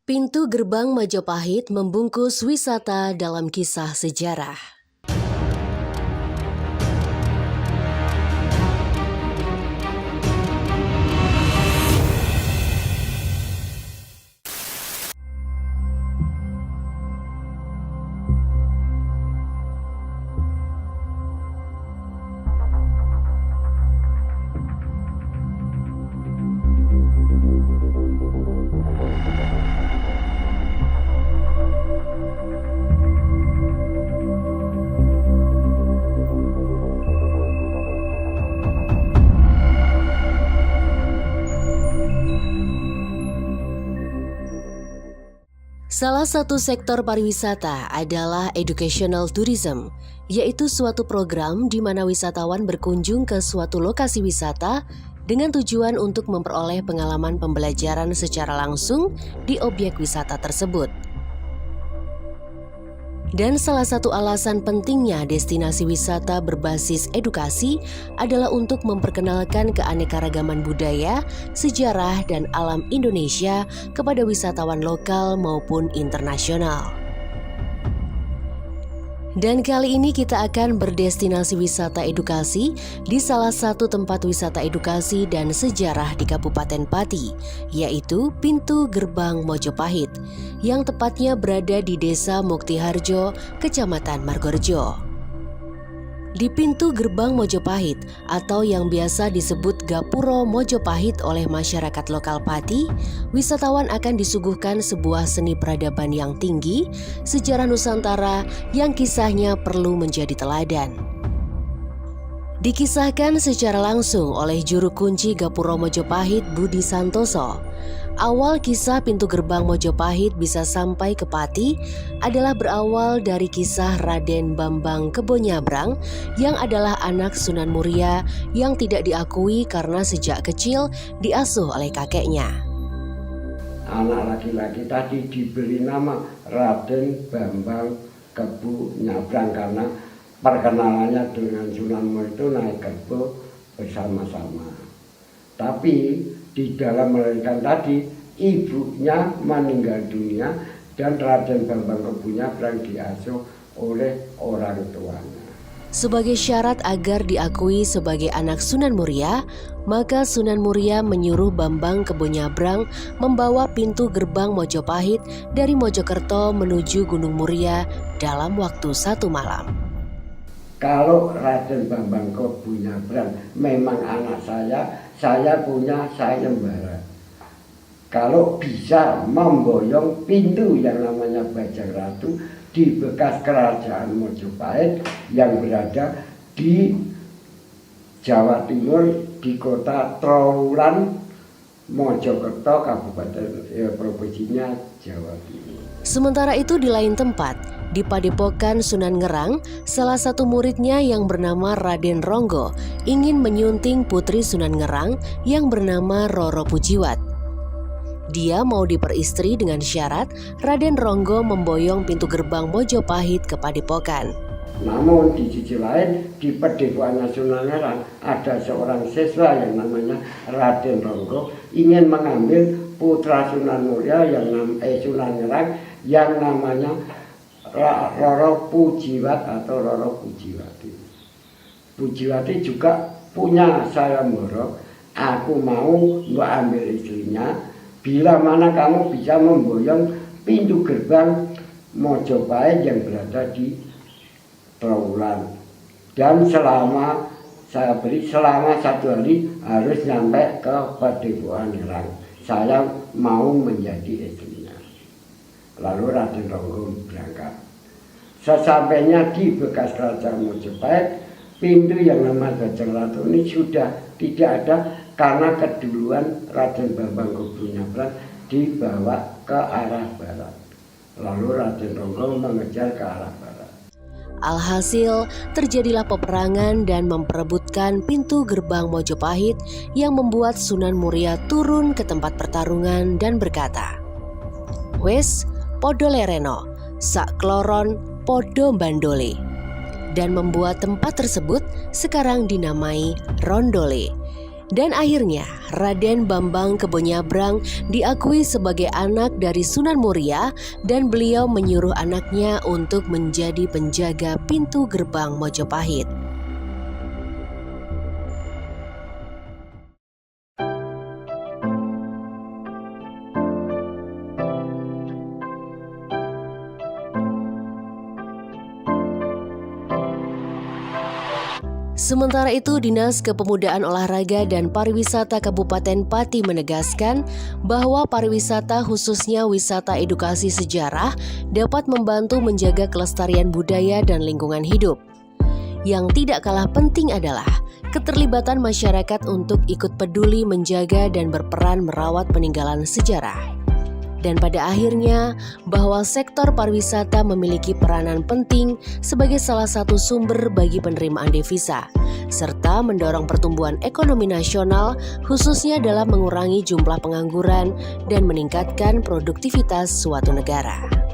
Pintu gerbang Majapahit membungkus wisata dalam kisah sejarah. Salah satu sektor pariwisata adalah educational tourism, yaitu suatu program di mana wisatawan berkunjung ke suatu lokasi wisata dengan tujuan untuk memperoleh pengalaman pembelajaran secara langsung di objek wisata tersebut. Dan salah satu alasan pentingnya destinasi wisata berbasis edukasi adalah untuk memperkenalkan keanekaragaman budaya, sejarah, dan alam Indonesia kepada wisatawan lokal maupun internasional. Dan kali ini kita akan berdestinasi wisata edukasi di salah satu tempat wisata edukasi dan sejarah di Kabupaten Pati, yaitu Pintu Gerbang Mojopahit, yang tepatnya berada di Desa Muktiharjo, Kecamatan Margorejo. Di Pintu Gerbang Mojopahit atau yang biasa disebut Gapuro Mojopahit oleh masyarakat lokal Pati, wisatawan akan disuguhkan sebuah seni peradaban yang tinggi, sejarah Nusantara yang kisahnya perlu menjadi teladan. Dikisahkan secara langsung oleh juru kunci Gapuro Mojopahit Budi Santoso. Awal kisah Pintu Gerbang Mojopahit bisa sampai ke Pati adalah berawal dari kisah Raden Bambang Kebonyabrang yang adalah anak Sunan Muria yang tidak diakui karena sejak kecil diasuh oleh kakeknya. Anak laki-laki tadi diberi nama Raden Bambang Kebonyabrang karena perkenalannya dengan Sunan Muria itu naik kerbau bersama-sama. Tapi di dalam melahirkan tadi, ibunya meninggal dunia dan Raden Bambang Kebonyabrang diasuh oleh orang tuanya. Sebagai syarat agar diakui sebagai anak Sunan Muria, maka Sunan Muria menyuruh Bambang Kebonyabrang membawa pintu gerbang Mojopahit dari Mojokerto menuju Gunung Muria dalam waktu 1 malam. Kalau Raden Bambang Kebonyabrang memang anak saya punya sayembara. Kalau bisa memboyong pintu yang namanya Bajang Ratu di bekas kerajaan Mojopahit yang berada di Jawa Timur di kota Trowulan, Mojokerto, Kabupaten provinsinya Jawa Timur. Sementara itu di lain tempat, di Padepokan Sunan Ngerang, salah satu muridnya yang bernama Raden Ronggo ingin menyunting putri Sunan Ngerang yang bernama Roro Pujiwat. Dia mau diperistri dengan syarat Raden Ronggo memboyong pintu gerbang Mojopahit ke Padepokan. Namun di sisi lain di Padepokan Sunan Ngerang ada seorang siswa yang namanya Raden Ronggo ingin mengambil putra Sunan Muria Sunan Ngerang yang namanya Roro Pujiwat atau Roro Pujiwati. Pujiwati juga punya sayembara, aku mau mbak ambil istrinya bila mana kamu bisa memboyong pintu gerbang Mojopahit yang berada di Trowulan. Dan selama 1 hari harus nyampe ke Padepokan Ngerang. Saya mau menjadi istrinya. Lalu Raden Ronggo berangkat. Sesampainya di bekas kerajaan Mojopahit, pintu yang namanya Bajang Ratu ini sudah tidak ada karena keduluan Raden Bambang Kebonyabrang dibawa ke arah barat. Lalu Raden Ronggo mengejar ke arah barat. Alhasil, terjadilah peperangan dan memperebutkan pintu gerbang Mojopahit yang membuat Sunan Muria turun ke tempat pertarungan dan berkata, "Wes, podo lereno, sak kloron podo bandole," dan membuat tempat tersebut sekarang dinamai Rondole. Dan akhirnya Raden Bambang Kebonyabrang diakui sebagai anak dari Sunan Muria dan beliau menyuruh anaknya untuk menjadi penjaga pintu gerbang Mojopahit. Sementara itu, Dinas Kepemudaan Olahraga dan Pariwisata Kabupaten Pati menegaskan bahwa pariwisata khususnya wisata edukasi sejarah dapat membantu menjaga kelestarian budaya dan lingkungan hidup. Yang tidak kalah penting adalah keterlibatan masyarakat untuk ikut peduli menjaga dan berperan merawat peninggalan sejarah. Dan pada akhirnya, bahwa sektor pariwisata memiliki peranan penting sebagai salah satu sumber bagi penerimaan devisa, serta mendorong pertumbuhan ekonomi nasional khususnya dalam mengurangi jumlah pengangguran dan meningkatkan produktivitas suatu negara.